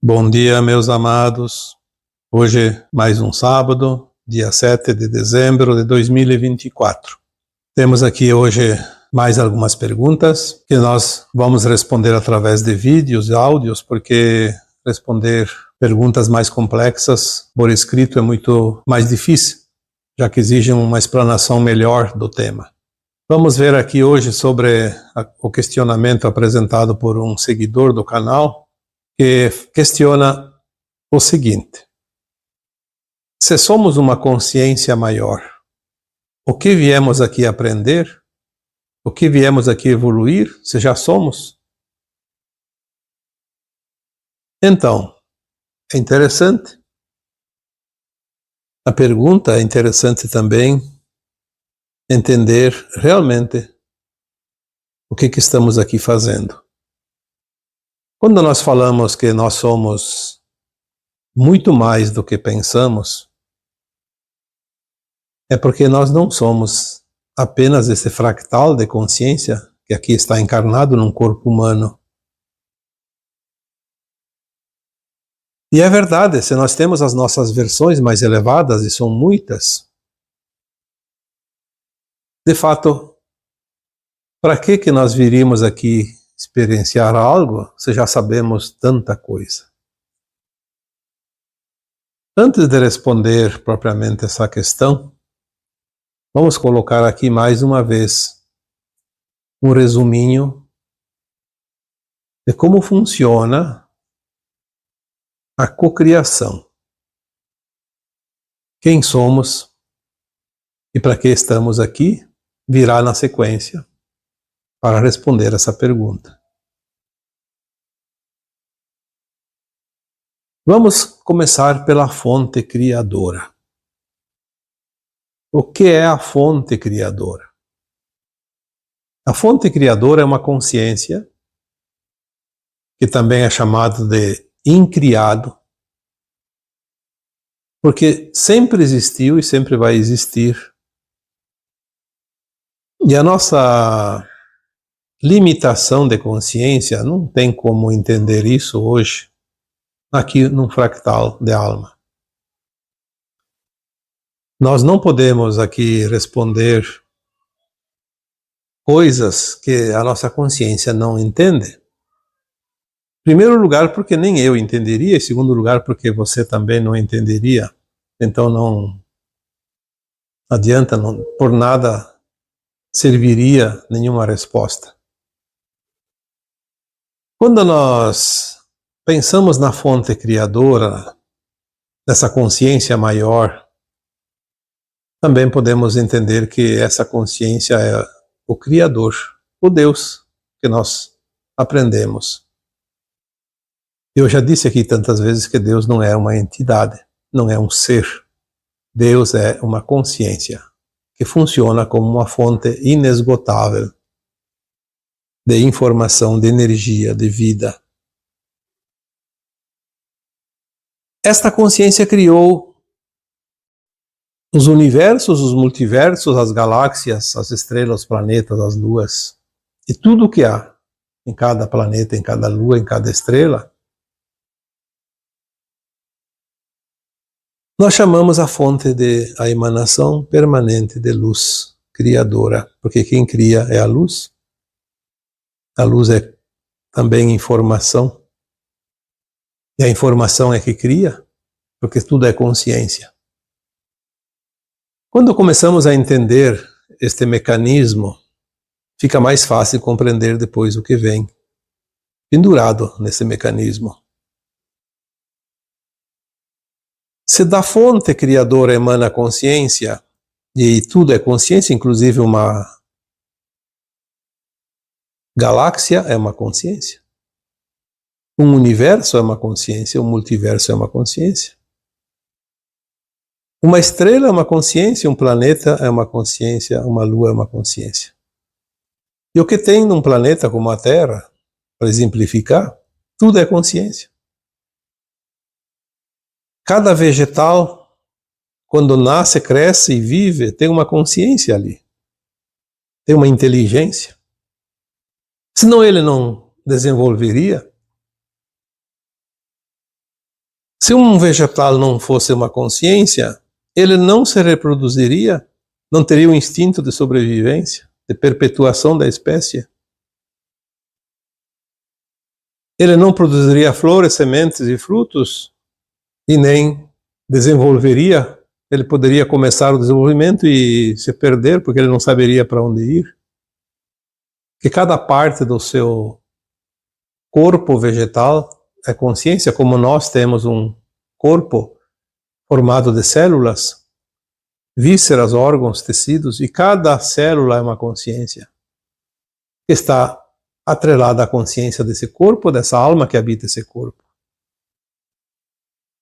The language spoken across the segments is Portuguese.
Bom dia, meus amados. Hoje, mais um sábado, dia 7 de dezembro de 2024. Temos aqui hoje mais algumas perguntas que nós vamos responder através de vídeos e áudios, porque responder perguntas mais complexas por escrito é muito mais difícil, já que exigem uma explanação melhor do tema. Vamos ver aqui hoje sobre o questionamento apresentado por um seguidor do canal, que questiona o seguinte: se somos uma consciência maior, o que viemos aqui aprender? O que viemos aqui evoluir, se já somos? Então, é interessante. A pergunta é interessante também entender realmente o que estamos aqui fazendo. Quando nós falamos que nós somos muito mais do que pensamos, é porque nós não somos apenas esse fractal de consciência que aqui está encarnado num corpo humano. E é verdade, se nós temos as nossas versões mais elevadas, e são muitas, de fato, para que nós viríamos aqui experienciar algo se já sabemos tanta coisa? Antes de responder propriamente essa questão, vamos colocar aqui mais uma vez um resuminho de como funciona a cocriação. Quem somos e para que estamos aqui virá na sequência para responder essa pergunta. Vamos começar pela fonte criadora. O que é a fonte criadora? A fonte criadora é uma consciência que também é chamada de incriado, porque sempre existiu e sempre vai existir. E a nossa limitação de consciência não tem como entender isso hoje, aqui num fractal de alma. Nós não podemos aqui responder coisas que a nossa consciência não entende. Em primeiro lugar, porque nem eu entenderia, em segundo lugar, porque você também não entenderia. Então não adianta, por nada serviria nenhuma resposta. Quando nós pensamos na fonte criadora, dessa consciência maior, também podemos entender que essa consciência é o Criador, o Deus que nós aprendemos. Eu já disse aqui tantas vezes que Deus não é uma entidade, não é um ser. Deus é uma consciência que funciona como uma fonte inesgotável de informação, de energia, de vida. Esta consciência criou os universos, os multiversos, as galáxias, as estrelas, os planetas, as luas, e tudo o que há em cada planeta, em cada lua, em cada estrela. Nós chamamos a fonte de a emanação permanente de luz criadora, porque quem cria é a luz. A luz é também informação, e a informação é que cria, porque tudo é consciência. Quando começamos a entender este mecanismo, fica mais fácil compreender depois o que vem pendurado nesse mecanismo. Se da fonte criadora emana consciência, e tudo é consciência, inclusive uma galáxia é uma consciência, um universo é uma consciência, um multiverso é uma consciência. Uma estrela é uma consciência, um planeta é uma consciência, uma lua é uma consciência. E o que tem num planeta como a Terra, para exemplificar, tudo é consciência. Cada vegetal, quando nasce, cresce e vive, tem uma consciência ali. Tem uma inteligência. Senão ele não desenvolveria. Se um vegetal não fosse uma consciência, ele não se reproduziria, não teria o instinto de sobrevivência, de perpetuação da espécie. Ele não produziria flores, sementes e frutos, e nem desenvolveria. Ele poderia começar o desenvolvimento e se perder, porque ele não saberia para onde ir. Que cada parte do seu corpo vegetal é consciência, como nós temos um corpo formado de células, vísceras, órgãos, tecidos, e cada célula é uma consciência que está atrelada à consciência desse corpo, dessa alma que habita esse corpo.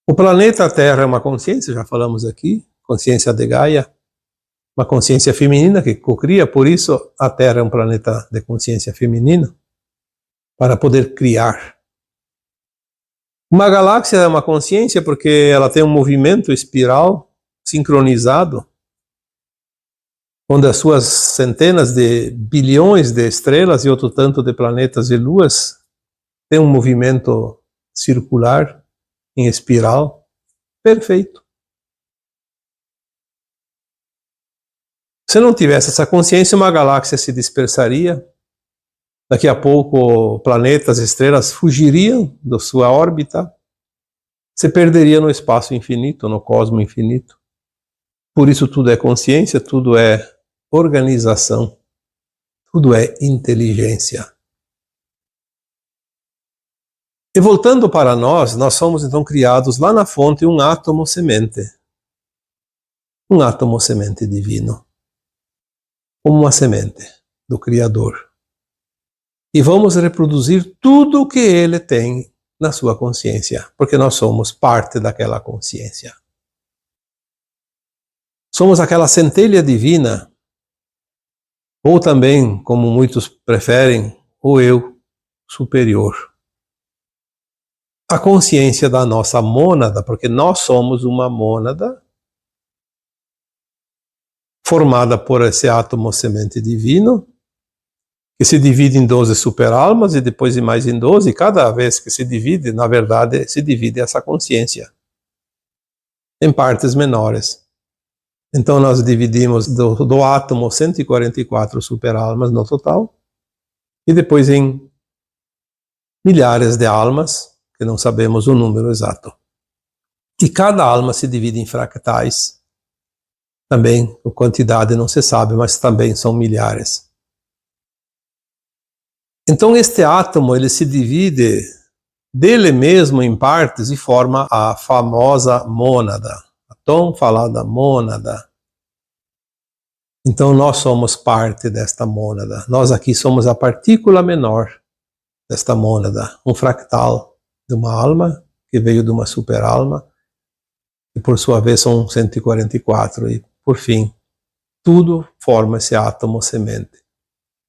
O planeta Terra é uma consciência, já falamos aqui, consciência de Gaia, uma consciência feminina que cocria, por isso a Terra é um planeta de consciência feminina, para poder criar. Uma galáxia é uma consciência porque ela tem um movimento espiral sincronizado, onde as suas centenas de bilhões de estrelas e outro tanto de planetas e luas têm um movimento circular em espiral perfeito. Se não tivesse essa consciência, uma galáxia se dispersaria. Daqui a pouco, planetas, estrelas fugiriam da sua órbita, se perderia no espaço infinito, no cosmo infinito. Por isso tudo é consciência, tudo é organização, tudo é inteligência. E voltando para nós somos então criados lá na fonte um átomo semente. Um átomo semente divino. Como uma semente do Criador. E vamos reproduzir tudo o que ele tem na sua consciência, porque nós somos parte daquela consciência. Somos aquela centelha divina, ou também, como muitos preferem, o eu superior. A consciência da nossa mônada, porque nós somos uma mônada formada por esse átomo semente divino, que se divide em 12 superalmas e depois em mais em 12, e cada vez que se divide, na verdade, se divide essa consciência em partes menores. Então nós dividimos do átomo 144 superalmas no total, e depois em milhares de almas, que não sabemos o número exato. E cada alma se divide em fractais, também a quantidade não se sabe, mas também são milhares. Então este átomo ele se divide dele mesmo em partes e forma a famosa mônada, a tão falada mônada. Então nós somos parte desta mônada. Nós aqui somos a partícula menor desta mônada, um fractal de uma alma que veio de uma superalma, e por sua vez são 144, e por fim, tudo forma esse átomo semente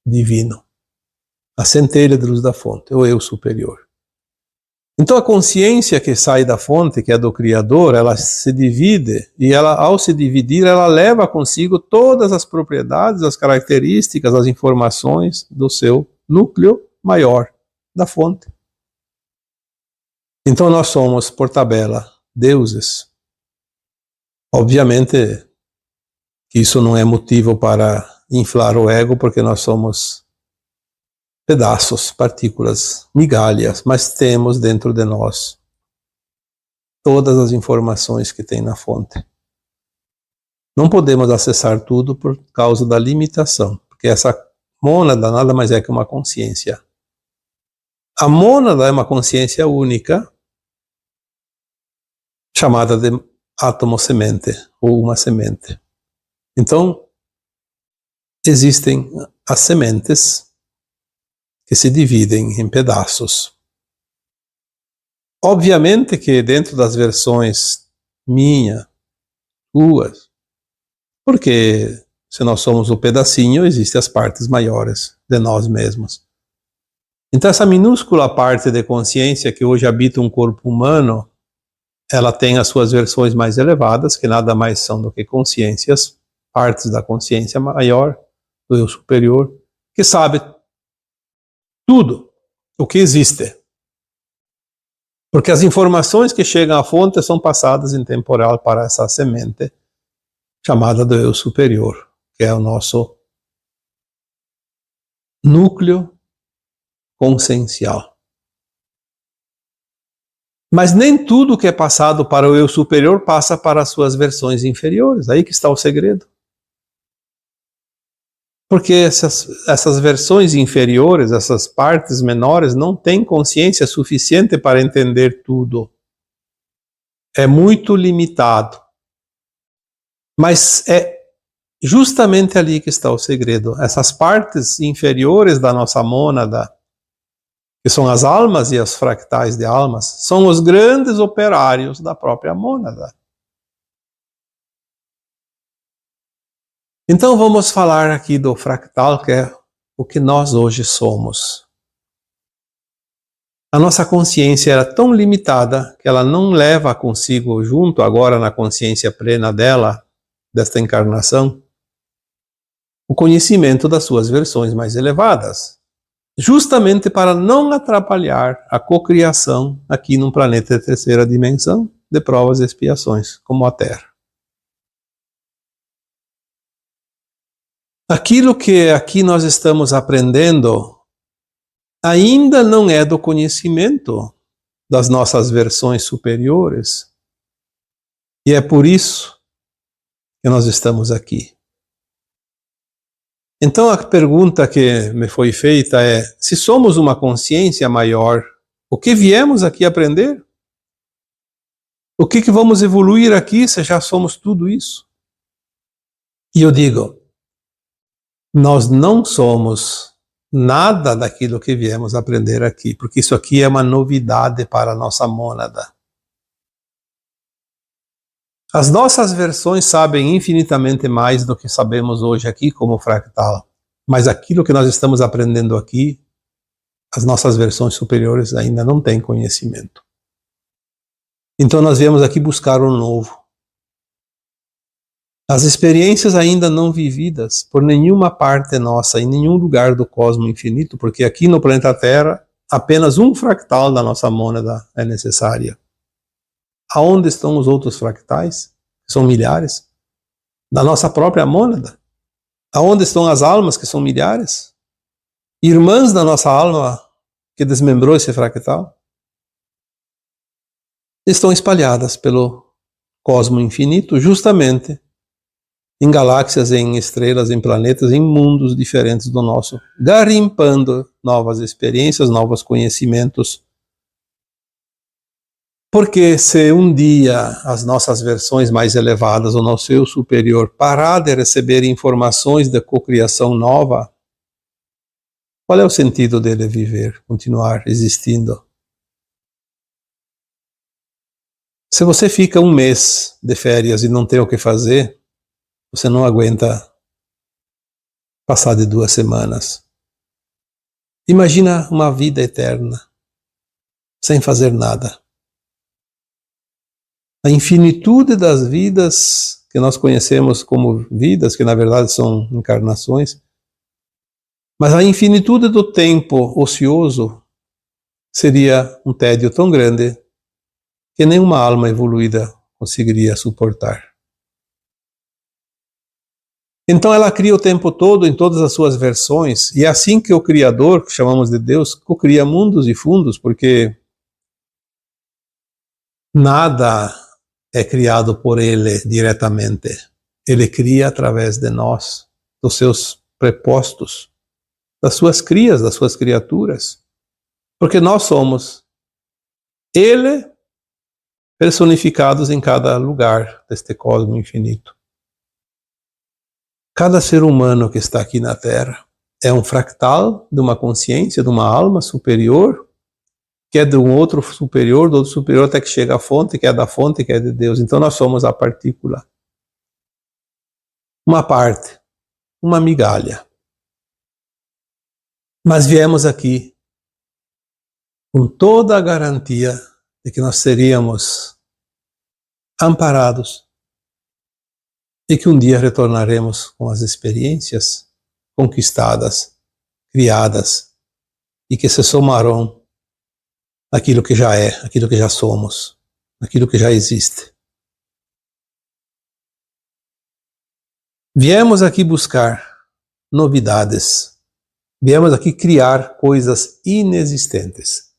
divino. A centelha de luz da fonte, o eu superior. Então a consciência que sai da fonte, que é do Criador, ela se divide, e ela, ao se dividir, ela leva consigo todas as propriedades, as características, as informações do seu núcleo maior, da fonte. Então nós somos, por tabela, deuses. Obviamente que isso não é motivo para inflar o ego, porque nós somos pedaços, partículas, migalhas, mas temos dentro de nós todas as informações que tem na fonte. Não podemos acessar tudo por causa da limitação, porque essa mônada nada mais é que uma consciência. A mônada é uma consciência única, chamada de átomo semente, ou uma semente. Então, existem as sementes que se dividem em pedaços. Obviamente que dentro das versões minha, tuas, porque se nós somos o pedacinho, existem as partes maiores de nós mesmos. Então essa minúscula parte de consciência que hoje habita um corpo humano, ela tem as suas versões mais elevadas, que nada mais são do que consciências, partes da consciência maior, do eu superior, que sabe tudo o que existe. Porque as informações que chegam à fonte são passadas em tempo real para essa semente chamada do eu superior, que é o nosso núcleo consciencial. Mas nem tudo que é passado para o eu superior passa para as suas versões inferiores. Aí que está o segredo. Porque essas versões inferiores, essas partes menores, não têm consciência suficiente para entender tudo. É muito limitado. Mas é justamente ali que está o segredo. Essas partes inferiores da nossa mônada, que são as almas e os fractais de almas, são os grandes operários da própria mônada. Então vamos falar aqui do fractal, que é o que nós hoje somos. A nossa consciência era tão limitada que ela não leva consigo, junto agora na consciência plena dela, desta encarnação, o conhecimento das suas versões mais elevadas, justamente para não atrapalhar a cocriação aqui num planeta de terceira dimensão de provas e expiações, como a Terra. Aquilo que aqui nós estamos aprendendo ainda não é do conhecimento das nossas versões superiores. E é por isso que nós estamos aqui. Então a pergunta que me foi feita é: se somos uma consciência maior, o que viemos aqui aprender? O que vamos evoluir aqui se já somos tudo isso? E eu digo, nós não somos nada daquilo que viemos aprender aqui, porque isso aqui é uma novidade para a nossa mônada. As nossas versões sabem infinitamente mais do que sabemos hoje aqui como fractal, mas aquilo que nós estamos aprendendo aqui, as nossas versões superiores ainda não têm conhecimento. Então nós viemos aqui buscar o novo. As experiências ainda não vividas por nenhuma parte nossa, em nenhum lugar do cosmos infinito, porque aqui no planeta Terra, apenas um fractal da nossa mônada é necessária. Aonde estão os outros fractais? Que são milhares. Da nossa própria mônada. Aonde estão as almas, que são milhares? Irmãs da nossa alma, que desmembrou esse fractal? Estão espalhadas pelo cosmos infinito, justamente em galáxias, em estrelas, em planetas, em mundos diferentes do nosso, garimpando novas experiências, novos conhecimentos. Porque se um dia as nossas versões mais elevadas, o nosso eu superior, parar de receber informações de cocriação nova, qual é o sentido dele viver, continuar existindo? Se você fica um mês de férias e não tem o que fazer, você não aguenta passar de 2 semanas. Imagina uma vida eterna, sem fazer nada. A infinitude das vidas que nós conhecemos como vidas, que na verdade são encarnações, mas a infinitude do tempo ocioso seria um tédio tão grande que nenhuma alma evoluída conseguiria suportar. Então ela cria o tempo todo em todas as suas versões, e é assim que o Criador, que chamamos de Deus, cria mundos e fundos, porque nada é criado por Ele diretamente. Ele cria através de nós, dos seus prepostos, das suas crias, das suas criaturas. Porque nós somos Ele personificados em cada lugar deste cosmos infinito. Cada ser humano que está aqui na Terra é um fractal de uma consciência, de uma alma superior, que é de um outro superior, do outro superior até que chega à fonte, que é da fonte, que é de Deus. Então nós somos a partícula. Uma parte, uma migalha. Mas viemos aqui com toda a garantia de que nós seríamos amparados e que um dia retornaremos com as experiências conquistadas, criadas, e que se somarão aquilo que já é, aquilo que já somos, aquilo que já existe. Viemos aqui buscar novidades. Viemos aqui criar coisas inexistentes.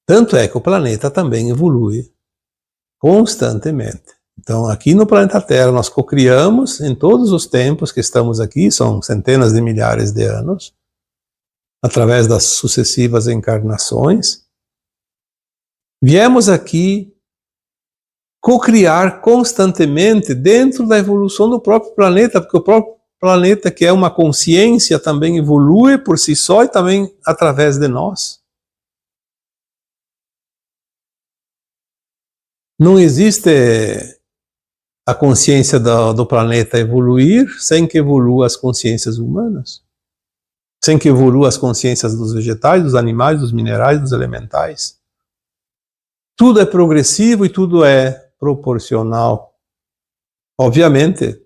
Tanto é que o planeta também evolui constantemente. Então, aqui no planeta Terra, nós cocriamos em todos os tempos que estamos aqui, são centenas de milhares de anos, através das sucessivas encarnações. Viemos aqui cocriar constantemente dentro da evolução do próprio planeta, porque o próprio planeta, que é uma consciência, também evolui por si só e também através de nós. Não existe a consciência do planeta evoluir sem que evolua as consciências humanas, sem que evolua as consciências dos vegetais, dos animais, dos minerais, dos elementais. Tudo é progressivo e tudo é proporcional. Obviamente,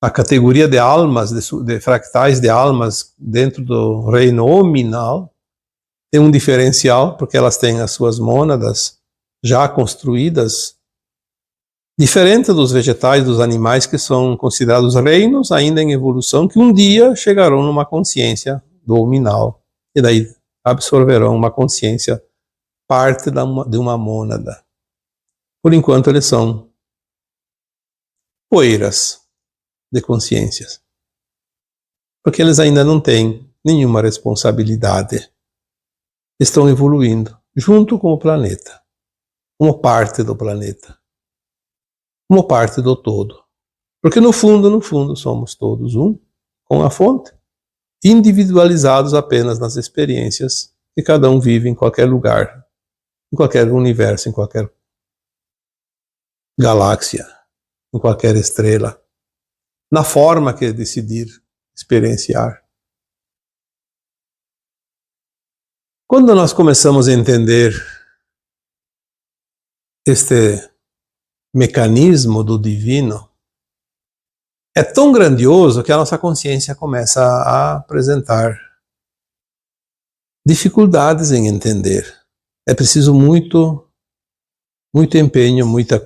a categoria de almas, de fractais de almas dentro do reino hominal tem um diferencial, porque elas têm as suas mônadas já construídas, diferente dos vegetais, dos animais, que são considerados reinos ainda em evolução, que um dia chegarão numa consciência do hominal, e daí absorverão uma consciência, parte de uma mônada. Por enquanto eles são poeiras de consciências, porque eles ainda não têm nenhuma responsabilidade. Estão evoluindo junto com o planeta, como parte do planeta, como parte do todo. Porque no fundo, somos todos um com a fonte, individualizados apenas nas experiências que cada um vive em qualquer lugar, em qualquer universo, em qualquer galáxia, em qualquer estrela, na forma que decidir experienciar. Quando nós começamos a entender este mecanismo do divino, é tão grandioso que a nossa consciência começa a apresentar dificuldades em entender. É preciso muito empenho, muita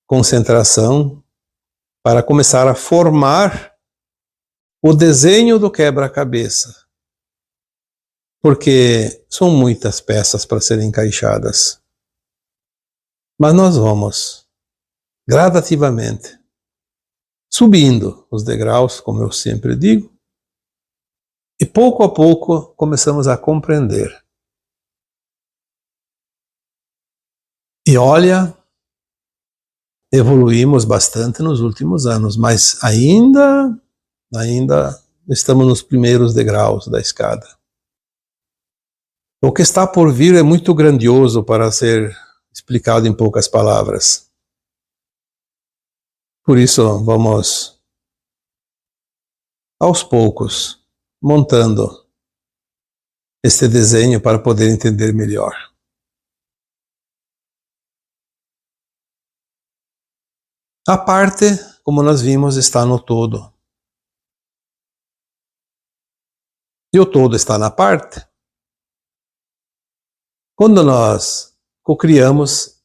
concentração para começar a formar o desenho do quebra-cabeça, porque são muitas peças para serem encaixadas. Mas nós vamos gradativamente subindo os degraus, como eu sempre digo, e pouco a pouco começamos a compreender. E olha, evoluímos bastante nos últimos anos, mas ainda estamos nos primeiros degraus da escada. O que está por vir é muito grandioso para ser explicado em poucas palavras. Por isso, vamos, aos poucos, montando este desenho para poder entender melhor. A parte, como nós vimos, está no todo. E o todo está na parte. Quando nós cocriamos,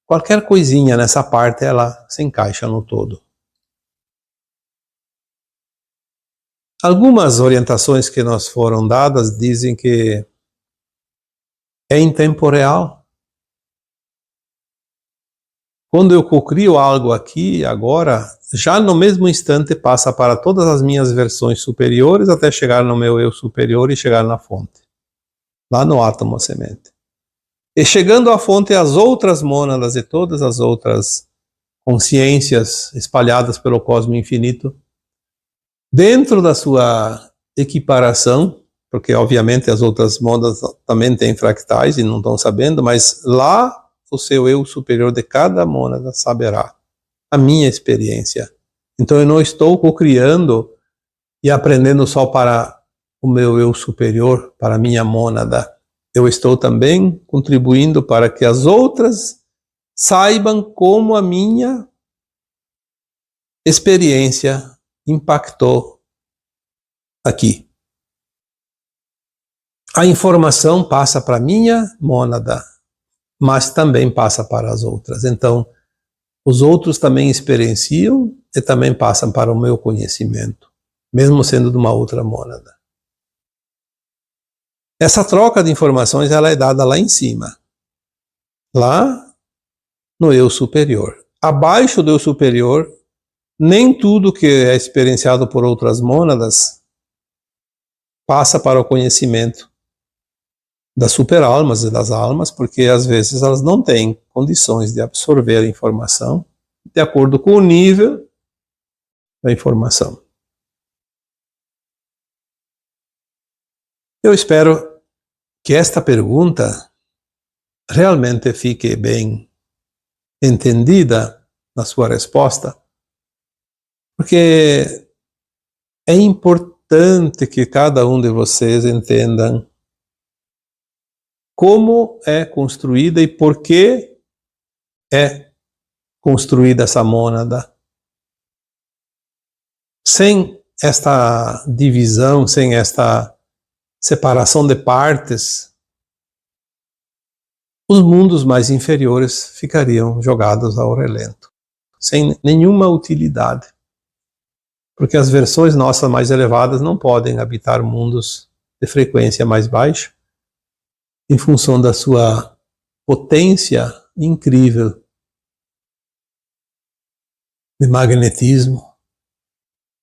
qualquer coisinha nessa parte, ela se encaixa no todo. Algumas orientações que nos foram dadas dizem que é intemporal. Quando eu cocrio algo aqui, agora, já no mesmo instante passa para todas as minhas versões superiores até chegar no meu eu superior e chegar na fonte, lá no átomo semente. E chegando à fonte, as outras mônadas e todas as outras consciências espalhadas pelo cosmos infinito, dentro da sua equiparação, porque obviamente as outras mônadas também têm fractais e não estão sabendo, mas lá o seu eu superior de cada mônada saberá a minha experiência. Então eu não estou cocriando e aprendendo só para o meu eu superior, para a minha mônada. Eu estou também contribuindo para que as outras saibam como a minha experiência impactou aqui. A informação passa para a minha mônada, mas também passa para as outras. Então, os outros também experienciam e também passam para o meu conhecimento, mesmo sendo de uma outra mônada. Essa troca de informações ela é dada lá em cima, lá no eu superior. Abaixo do eu superior, nem tudo que é experienciado por outras mônadas passa para o conhecimento das superalmas e das almas, porque às vezes elas não têm condições de absorver a informação de acordo com o nível da informação. Eu espero que esta pergunta realmente fique bem entendida na sua resposta, porque é importante que cada um de vocês entendam como é construída e por que é construída essa mônada. Sem esta divisão, sem esta separação de partes, os mundos mais inferiores ficariam jogados ao relento, sem nenhuma utilidade. Porque as versões nossas mais elevadas não podem habitar mundos de frequência mais baixa, em função da sua potência incrível de magnetismo,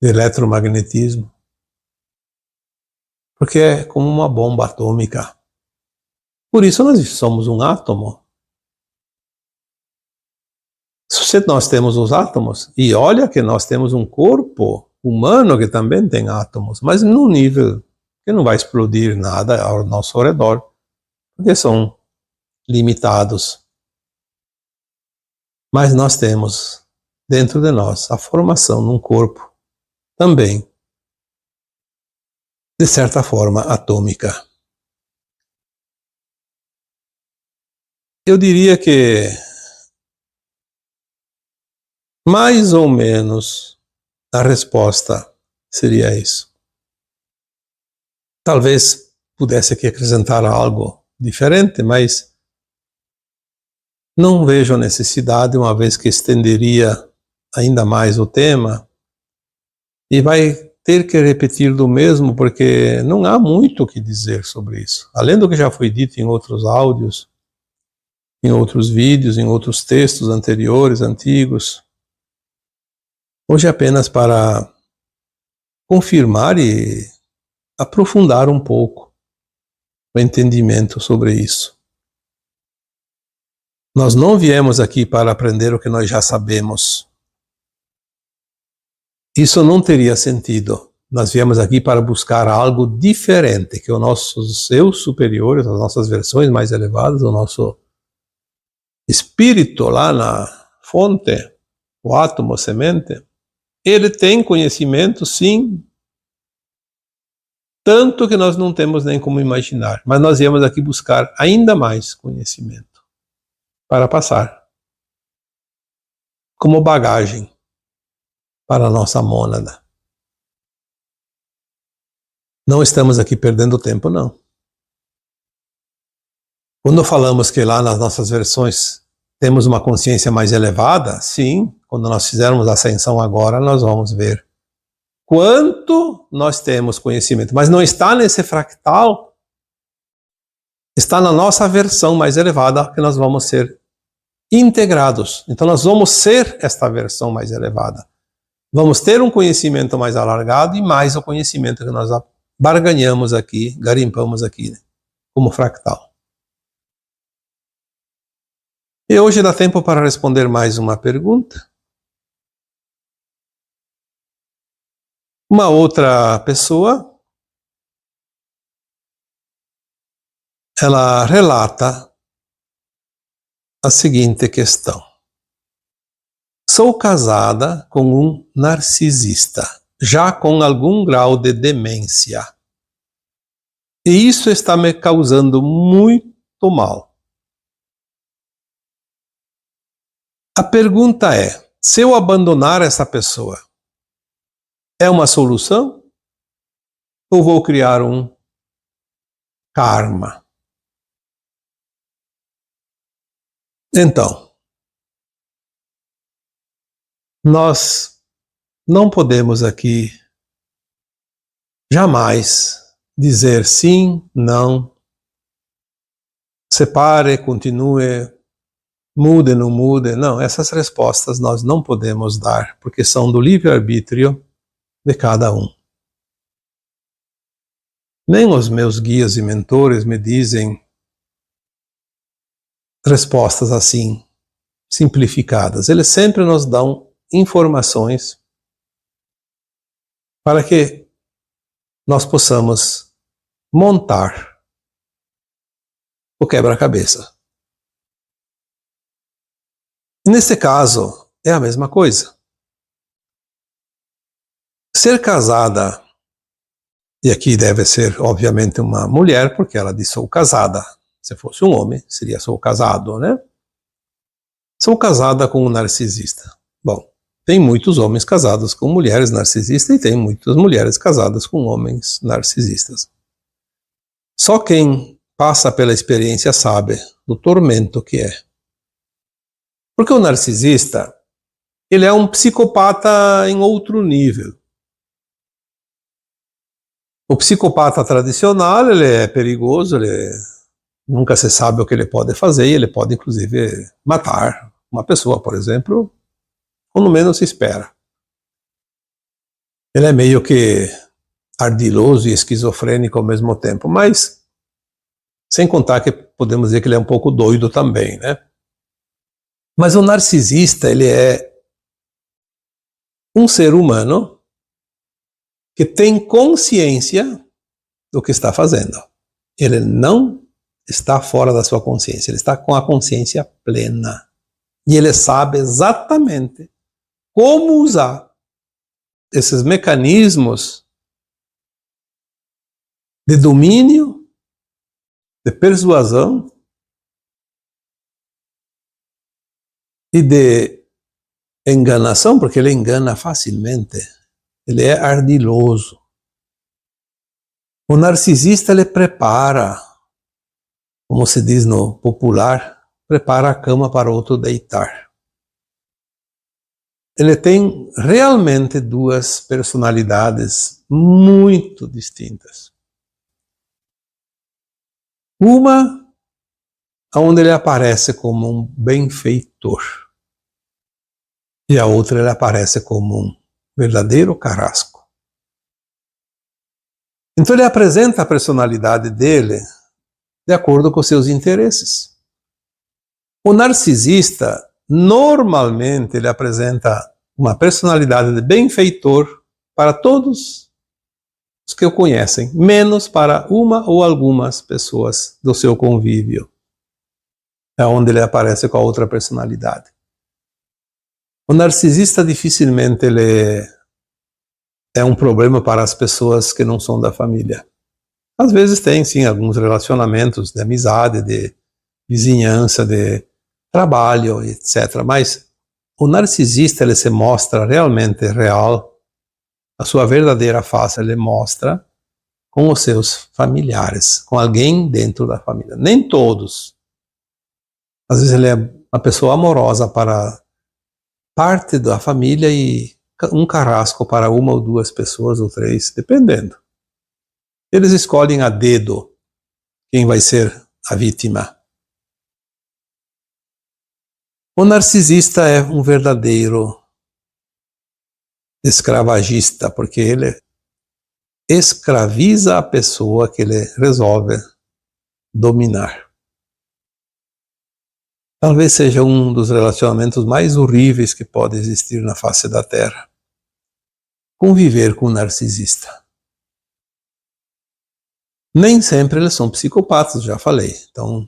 de eletromagnetismo, porque é como uma bomba atômica. Por isso nós somos um átomo. Se nós temos os átomos, e olha que nós temos um corpo humano que também tem átomos, mas num nível que não vai explodir nada ao nosso redor, porque são limitados. Mas nós temos dentro de nós a formação num corpo também, de certa forma, atômica. Eu diria que mais ou menos a resposta seria isso. Talvez pudesse aqui acrescentar algo diferente, mas não vejo a necessidade, uma vez que estenderia ainda mais o tema, e vai ter que repetir do mesmo, porque não há muito o que dizer sobre isso. Além do que já foi dito em outros áudios, em outros vídeos, em outros textos anteriores, antigos. Hoje é apenas para confirmar e aprofundar um pouco o entendimento sobre isso. Nós não viemos aqui para aprender o que nós já sabemos. Isso não teria sentido. Nós viemos aqui para buscar algo diferente, que os nossos eu superiores, as nossas versões mais elevadas, o nosso espírito lá na fonte, o átomo, a semente, ele tem conhecimento, sim, tanto que nós não temos nem como imaginar, mas nós viemos aqui buscar ainda mais conhecimento para passar como bagagem para a nossa mônada. Não estamos aqui perdendo tempo, não. Quando falamos que lá nas nossas versões temos uma consciência mais elevada, sim, quando nós fizermos a ascensão agora, nós vamos ver quanto nós temos conhecimento. Mas não está nesse fractal, está na nossa versão mais elevada que nós vamos ser integrados. Então nós vamos ser esta versão mais elevada. Vamos ter um conhecimento mais alargado e mais o conhecimento que nós barganhamos aqui, garimpamos aqui, né, como fractal. E hoje dá tempo para responder mais uma pergunta. Uma outra pessoa, ela relata a seguinte questão. Sou casada com um narcisista, já com algum grau de demência. E isso está me causando muito mal. A pergunta é, se eu abandonar essa pessoa, é uma solução? Ou vou criar um karma. Então, nós não podemos aqui jamais dizer sim, não, separe, continue, mude, não mude. Não, essas respostas nós não podemos dar, porque são do livre-arbítrio de cada um. Nem os meus guias e mentores me dizem respostas assim, simplificadas. Eles sempre nos dão informações para que nós possamos montar o quebra-cabeça. Nesse caso, é a mesma coisa. Ser casada, e aqui deve ser, obviamente, uma mulher, porque ela diz sou casada. Se fosse um homem, seria sou casado, né? Sou casada com um narcisista. Bom, tem muitos homens casados com mulheres narcisistas e tem muitas mulheres casadas com homens narcisistas. Só quem passa pela experiência sabe do tormento que é. Porque o narcisista, ele é um psicopata em outro nível. O psicopata tradicional, ele é perigoso, nunca se sabe o que ele pode fazer, e ele pode inclusive matar uma pessoa, por exemplo, quando menos se espera. Ele é meio que ardiloso e esquizofrênico ao mesmo tempo, mas sem contar que podemos dizer que ele é um pouco doido também, né? Mas o narcisista, ele é um ser humano que tem consciência do que está fazendo. Ele não está fora da sua consciência, ele está com a consciência plena. E ele sabe exatamente como usar esses mecanismos de domínio, de persuasão e de enganação, porque ele engana facilmente. Ele é ardiloso. O narcisista, ele prepara, como se diz no popular, prepara a cama para outro deitar. Ele tem realmente duas personalidades muito distintas. Uma, onde ele aparece como um benfeitor. E a outra, ele aparece como um verdadeiro carrasco. Então ele apresenta a personalidade dele de acordo com seus interesses. O narcisista, normalmente, ele apresenta uma personalidade de benfeitor para todos os que o conhecem, menos para uma ou algumas pessoas do seu convívio. É onde ele aparece com a outra personalidade. O narcisista dificilmente ele é um problema para as pessoas que não são da família. Às vezes tem sim alguns relacionamentos de amizade, de vizinhança, de trabalho, etc. Mas o narcisista, ele se mostra realmente real, a sua verdadeira face ele mostra com os seus familiares, com alguém dentro da família. Nem todos. Às vezes ele é uma pessoa amorosa para parte da família e um carrasco para uma ou duas pessoas ou três, dependendo. Eles escolhem a dedo quem vai ser a vítima. O narcisista é um verdadeiro escravagista, porque ele escraviza a pessoa que ele resolve dominar. Talvez seja um dos relacionamentos mais horríveis que pode existir na face da Terra. Conviver com um narcisista. Nem sempre eles são psicopatas, já falei. Então,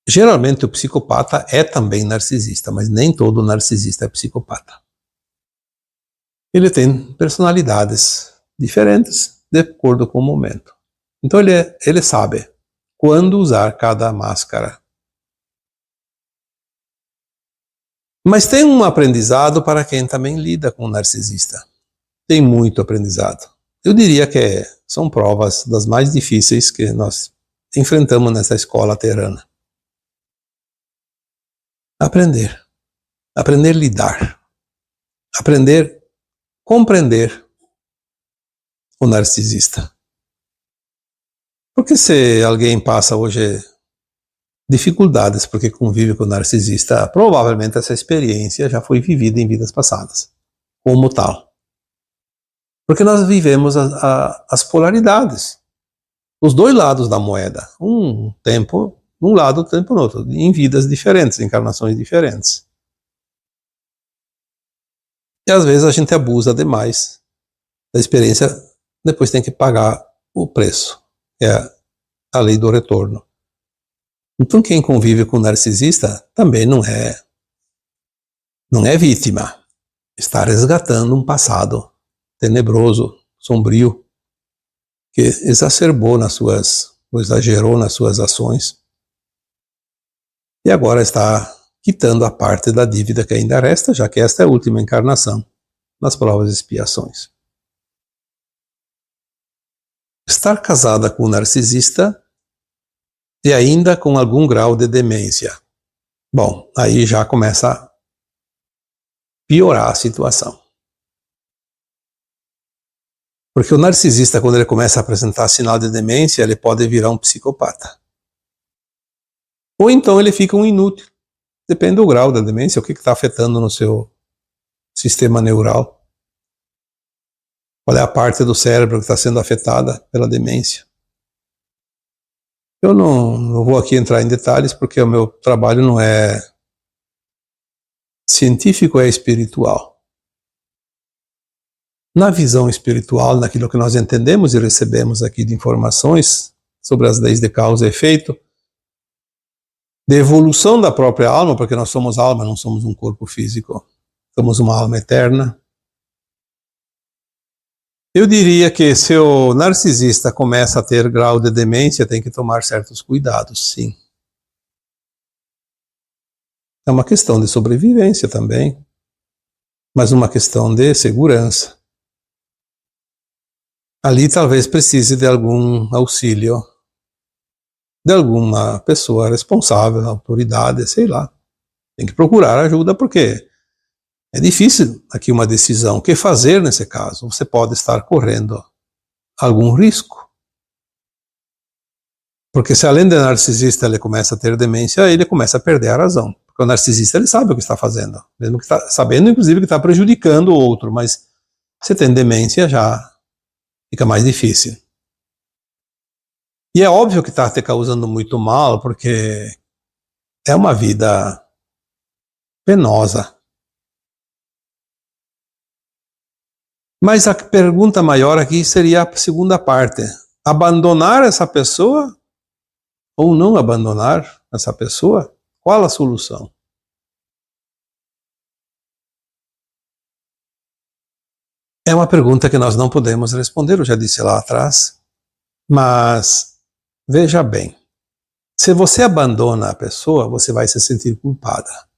geralmente o psicopata é também narcisista, mas nem todo narcisista é psicopata. Ele tem personalidades diferentes de acordo com o momento. Então ele sabe quando usar cada máscara. Mas tem um aprendizado para quem também lida com o narcisista. Tem muito aprendizado. eu diria que são provas das mais difíceis que nós enfrentamos nessa escola terrana. Aprender a lidar, aprender a compreender o narcisista. Porque se alguém passa hoje dificuldades porque convive com o narcisista, provavelmente essa experiência já foi vivida em vidas passadas, como tal. Porque nós vivemos as polaridades, os dois lados da moeda, um tempo num lado, outro tempo no outro, em vidas diferentes, encarnações diferentes. E às vezes a gente abusa demais da experiência, depois tem que pagar o preço, é a lei do retorno. Então quem convive com o narcisista também não é vítima, está resgatando um passado tenebroso, sombrio, que exagerou nas suas ações e agora está quitando a parte da dívida que ainda resta, já que esta é a última encarnação nas provas e expiações. Estar casada com um narcisista e ainda com algum grau de demência. Bom, aí já começa a piorar a situação. Porque o narcisista, quando ele começa a apresentar sinal de demência, ele pode virar um psicopata. Ou então ele fica um inútil. Depende do grau da demência, o que está afetando no seu sistema neural. Qual é a parte do cérebro que está sendo afetada pela demência. Eu não vou aqui entrar em detalhes, porque o meu trabalho não é científico, é espiritual. Na visão espiritual, naquilo que nós entendemos e recebemos aqui de informações sobre as leis de causa e efeito, de evolução da própria alma, porque nós somos alma, não somos um corpo físico, somos uma alma eterna. Eu diria que se o narcisista começa a ter grau de demência, tem que tomar certos cuidados, sim. É uma questão de sobrevivência também, mas uma questão de segurança. Ali talvez precise de algum auxílio, de alguma pessoa responsável, autoridade, sei lá. Tem que procurar ajuda, porque é difícil aqui uma decisão. O que fazer nesse caso? Você pode estar correndo algum risco. Porque se além de narcisista ele começa a ter demência, ele começa a perder a razão. Porque o narcisista ele sabe o que está fazendo. Mesmo que está sabendo, inclusive, que está prejudicando o outro. Mas se tem demência, já fica mais difícil. E é óbvio que está te causando muito mal, porque é uma vida penosa. Mas a pergunta maior aqui seria a segunda parte. Abandonar essa pessoa ou não abandonar essa pessoa? Qual a solução? É uma pergunta que nós não podemos responder, eu já disse lá atrás. Mas veja bem, se você abandona a pessoa, você vai se sentir culpada.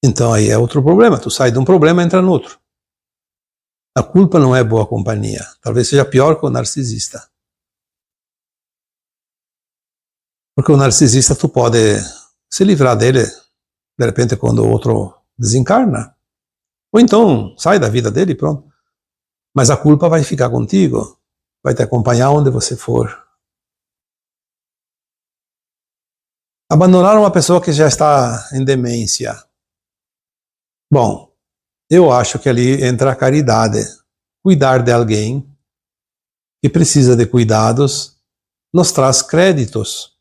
Então aí é outro problema, tu sai de um problema e entra no outro. A culpa não é boa companhia. Talvez seja pior que o narcisista. Porque o narcisista tu pode se livrar dele, de repente, quando o outro desencarna. Ou então sai da vida dele e pronto. Mas a culpa vai ficar contigo. Vai te acompanhar onde você for. Abandonar uma pessoa que já está em demência. Bom, eu acho que ali entra a caridade. Cuidar de alguém que precisa de cuidados nos traz créditos,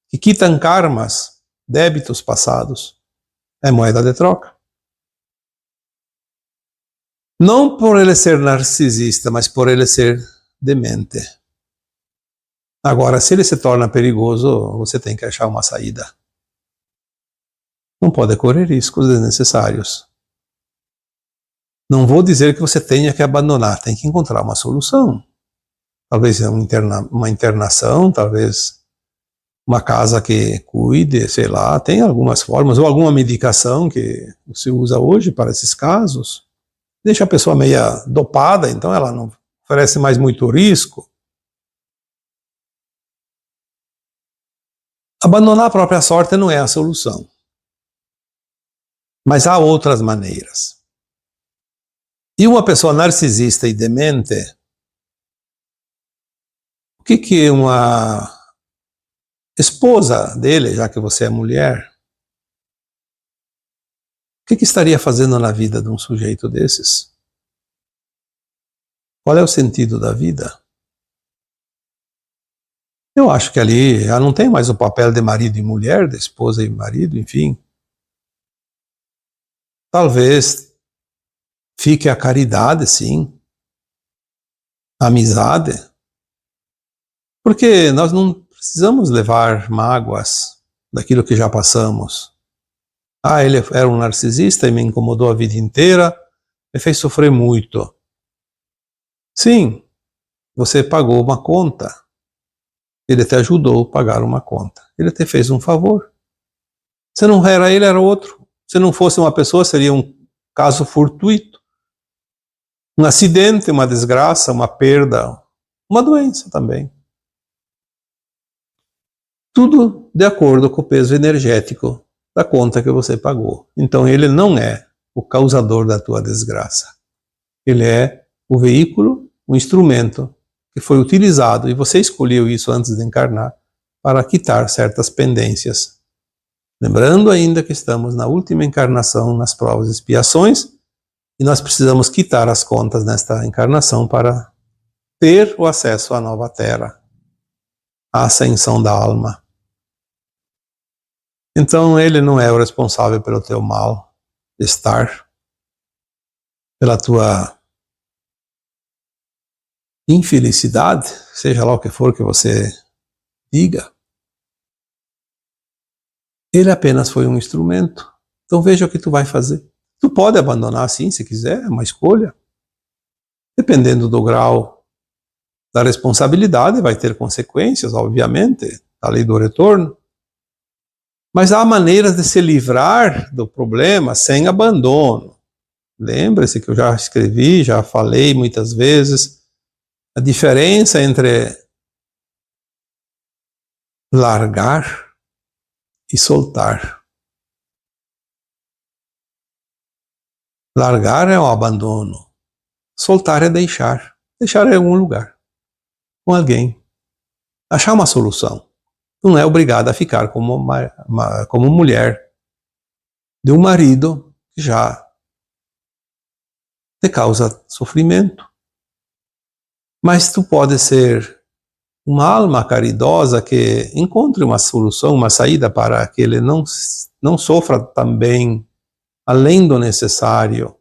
que quitam karmas, débitos passados. É moeda de troca. Não por ele ser narcisista, mas por ele ser demente. Agora, se ele se torna perigoso, você tem que achar uma saída. Não pode correr riscos desnecessários. Não vou dizer que você tenha que abandonar, tem que encontrar uma solução. Talvez uma internação, talvez uma casa que cuide, sei lá, tem algumas formas, ou alguma medicação que se usa hoje para esses casos. deixa a pessoa meia dopada, então ela não oferece mais muito risco. Abandonar a própria sorte não é a solução. Mas há outras maneiras. E uma pessoa narcisista e demente, o que uma esposa dele, já que você é mulher, o que estaria fazendo na vida de um sujeito desses? Qual é o sentido da vida? Eu acho que ali ela não tem mais o papel de marido e mulher, de esposa e marido, enfim. Talvez fique a caridade, sim, a amizade, porque nós não precisamos levar mágoas daquilo que já passamos. Ah, ele era um narcisista e me incomodou a vida inteira, me fez sofrer muito. Sim, você pagou uma conta. Ele te ajudou a pagar uma conta. Ele te fez um favor. Se não era ele, era outro. Se não fosse uma pessoa, seria um caso fortuito. Um acidente, uma desgraça, uma perda, uma doença também. Tudo de acordo com o peso energético da conta que você pagou. Então ele não é o causador da tua desgraça. Ele é o veículo, o instrumento que foi utilizado, e você escolheu isso antes de encarnar, para quitar certas pendências. Lembrando ainda que estamos na última encarnação, nas provas e expiações, e nós precisamos quitar as contas nesta encarnação para ter o acesso à nova terra, à ascensão da alma. Então ele não é o responsável pelo teu mal-estar, pela tua infelicidade, seja lá o que for que você diga. Ele apenas foi um instrumento. Então veja o que tu vai fazer. Tu pode abandonar sim, se quiser, é uma escolha. Dependendo do grau da responsabilidade, vai ter consequências, obviamente, a lei do retorno. Mas há maneiras de se livrar do problema sem abandono. Lembre-se que eu já escrevi, já falei muitas vezes, a diferença entre largar e soltar. Largar é o abandono. Soltar é deixar. Deixar em algum lugar. Com alguém. Achar uma solução. Tu não é obrigado a ficar como mulher de um marido que já te causa sofrimento. Mas tu pode ser uma alma caridosa que encontre uma solução, uma saída para que ele não sofra também além do necessário.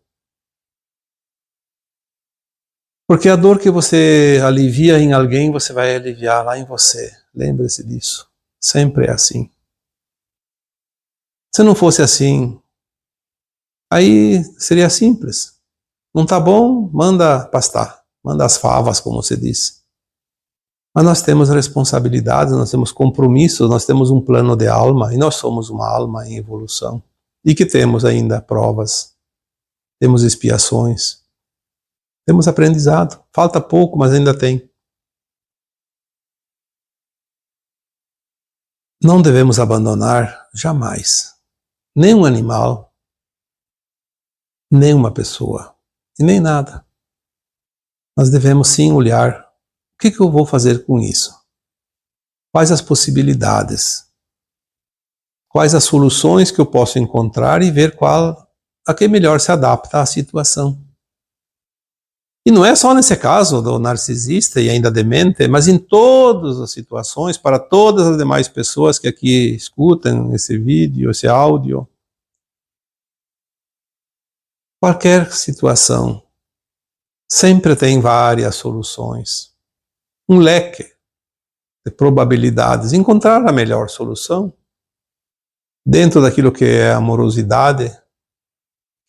Porque a dor que você alivia em alguém, você vai aliviar lá em você. Lembre-se disso. Sempre é assim. Se não fosse assim, aí seria simples. Não tá bom? Manda pastar. Manda as favas, como se diz. Mas nós temos responsabilidades, nós temos compromissos, nós temos um plano de alma, e nós somos uma alma em evolução. E que temos ainda provas, temos expiações, temos aprendizado. Falta pouco, mas ainda tem. Não devemos abandonar jamais nem um animal, nem uma pessoa, e nem nada. Nós devemos sim olhar, o que eu vou fazer com isso? Quais as possibilidades? Quais as soluções que eu posso encontrar e ver a que melhor se adapta à situação. E não é só nesse caso do narcisista e ainda demente, mas em todas as situações, para todas as demais pessoas que aqui escutam esse vídeo, esse áudio. Qualquer situação sempre tem várias soluções. Um leque de probabilidades. Encontrar a melhor solução dentro daquilo que é amorosidade,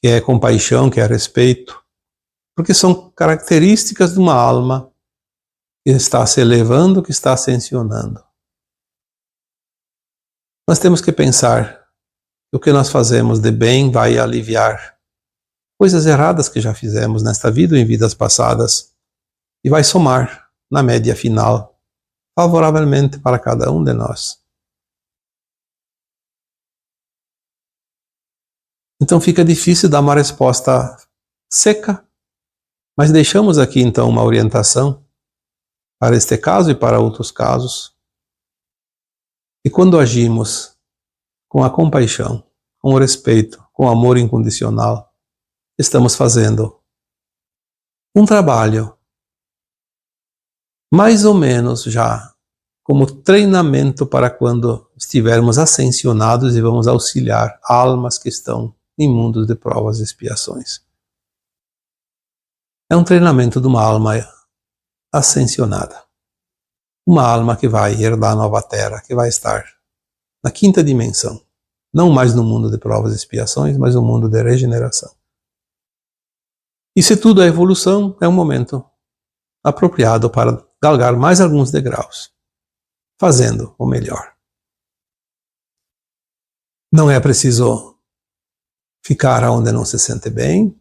que é compaixão, que é respeito. Porque são características de uma alma que está se elevando, que está ascensionando. Nós temos que pensar que o que nós fazemos de bem vai aliviar coisas erradas que já fizemos nesta vida ou em vidas passadas, e vai somar na média final favoravelmente para cada um de nós. Então fica difícil dar uma resposta seca, mas deixamos aqui então uma orientação para este caso e para outros casos. E quando agimos com a compaixão, com o respeito, com o amor incondicional, estamos fazendo um trabalho mais ou menos já como treinamento para quando estivermos ascensionados e vamos auxiliar almas que estão em mundos de provas e expiações. É um treinamento de uma alma ascensionada. Uma alma que vai herdar a nova terra, que vai estar na quinta dimensão. Não mais no mundo de provas e expiações, mas no mundo de regeneração. E se tudo é evolução, é um momento apropriado para galgar mais alguns degraus, fazendo o melhor. Não é preciso ficar onde não se sente bem,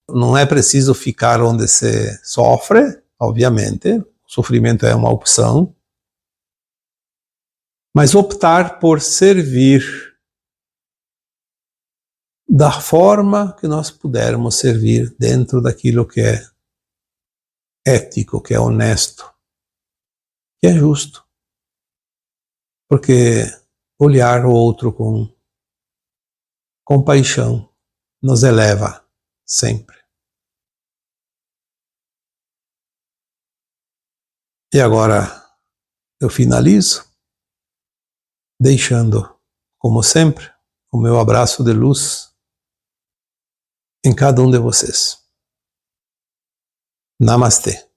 não é preciso ficar onde se sofre, obviamente, o sofrimento é uma opção, mas optar por servir da forma que nós pudermos servir dentro daquilo que é ético, que é honesto, que é justo. Porque olhar o outro com compaixão nos eleva sempre. E agora eu finalizo deixando, como sempre, o meu abraço de luz em cada um de vocês. Namastê.